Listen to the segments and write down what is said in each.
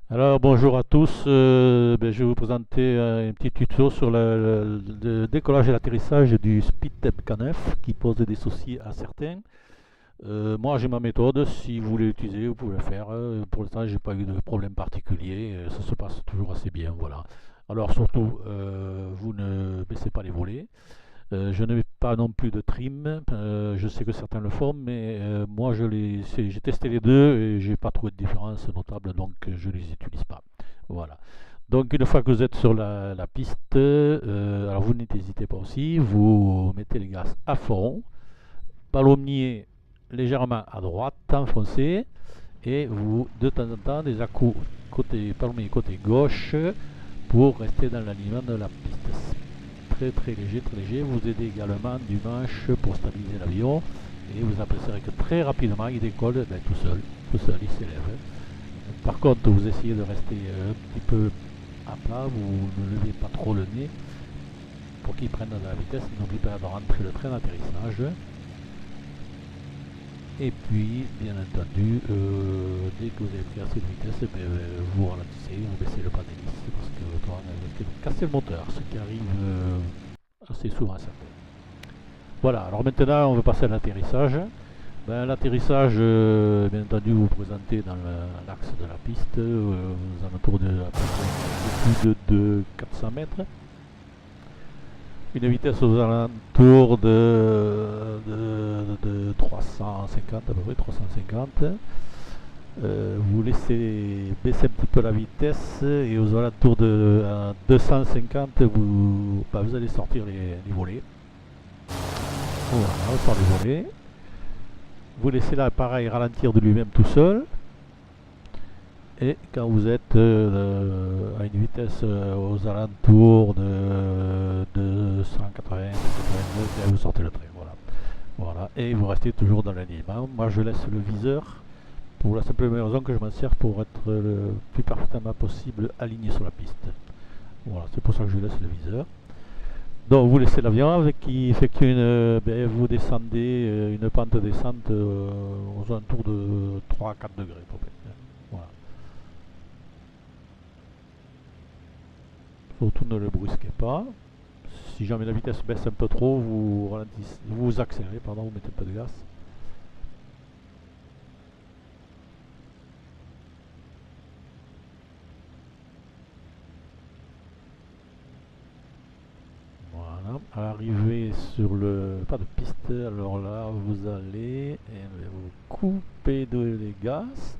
Alors bonjour à tous, je vais vous présenter un petit tuto sur le décollage et l'atterrissage du Speedtech K9 qui pose des soucis à certains. Moi j'ai ma méthode, si vous voulez l'utiliser vous pouvez le faire. Pour l'instant j'ai pas eu de problème particulier, ça se passe toujours assez bien. Voilà. Alors surtout vous ne baissez pas les volets. Je ne mets pas non plus de trim. Je sais que certains le font, mais moi j'ai testé les deux et j'ai pas trouvé de différence notable, donc je les utilise pas. Voilà. Donc une fois que vous êtes sur la piste, alors vous n'hésitez pas aussi, vous mettez les gaz à fond, palomnier légèrement à droite, enfoncé, et vous de temps en temps des à-coups côté palomnier côté gauche pour rester dans l'alignement de la piste. Très léger, très léger. Vous aidez également du manche pour stabiliser l'avion et vous apercevrez que très rapidement il décolle tout seul, il s'élève. Par contre, vous essayez de rester un petit peu à plat, vous ne levez pas trop le nez pour qu'il prenne de la vitesse. N'oubliez pas de rentrer le train d'atterrissage. Et puis, bien entendu, dès que vous avez pris assez de vitesse, vous ralentissez, vous baissez le pas d'hélice parce que vous risquez de casser le moteur, ce qui arrive assez souvent à certains. Voilà, alors maintenant on va passer à l'atterrissage. L'atterrissage, bien entendu, vous vous présentez dans l'axe de la piste, aux alentours de à peu près plus de 400 mètres. Une vitesse aux alentours de 350, à peu près 350. Vous laissez baisser un petit peu la vitesse et aux alentours de 250, vous allez sortir les volets. Voilà, on sort les volets. Vous laissez l'appareil ralentir de lui-même tout seul. Et quand vous êtes à une vitesse aux alentours de 180, 189, vous sortez le train. Voilà. Voilà. Et vous restez toujours dans l'alignement. Moi je laisse le viseur pour la simple raison que je m'en sers pour être le plus parfaitement possible aligné sur la piste. Voilà, c'est pour ça que je laisse le viseur. Donc vous laissez l'avion qui effectue vous descendez une pente descente aux alentours de 3 à 4 degrés à peu près. Voilà. Surtout ne le brusquez pas. Si jamais la vitesse baisse un peu trop, vous ralentissez, vous accélérez, pardon, vous mettez un peu de gaz. Voilà. À l'arrivée sur le pas de piste, alors là vous allez vous couper les gaz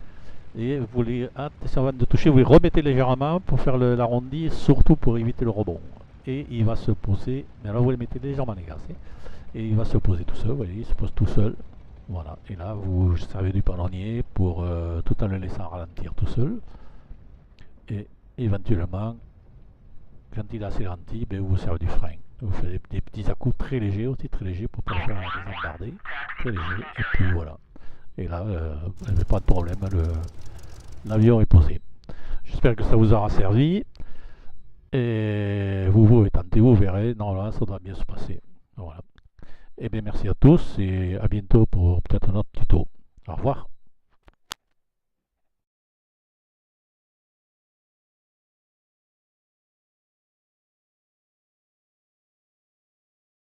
et vous les attention avant de toucher, vous les remettez légèrement pour faire l'arrondi, surtout pour éviter le rebond. Et il va se poser, mais alors vous les mettez légèrement les gaz, et il va se poser tout seul, vous voyez, il se pose tout seul. Voilà, et là vous servez du palonnier pour tout en le laissant ralentir tout seul. Et éventuellement, quand il a assez ralenti, vous vous servez du frein. Vous faites des petits à-coups très légers aussi, très légers pour ne pas le faire désembarder. Très léger, et puis voilà. Et là, vous n'avez pas de problème, l'avion est posé. J'espère que ça vous aura servi. Et vous tentez, vous verrez, normalement ça doit bien se passer. Voilà. Et bien merci à tous et à bientôt pour peut-être un autre tuto. Au revoir.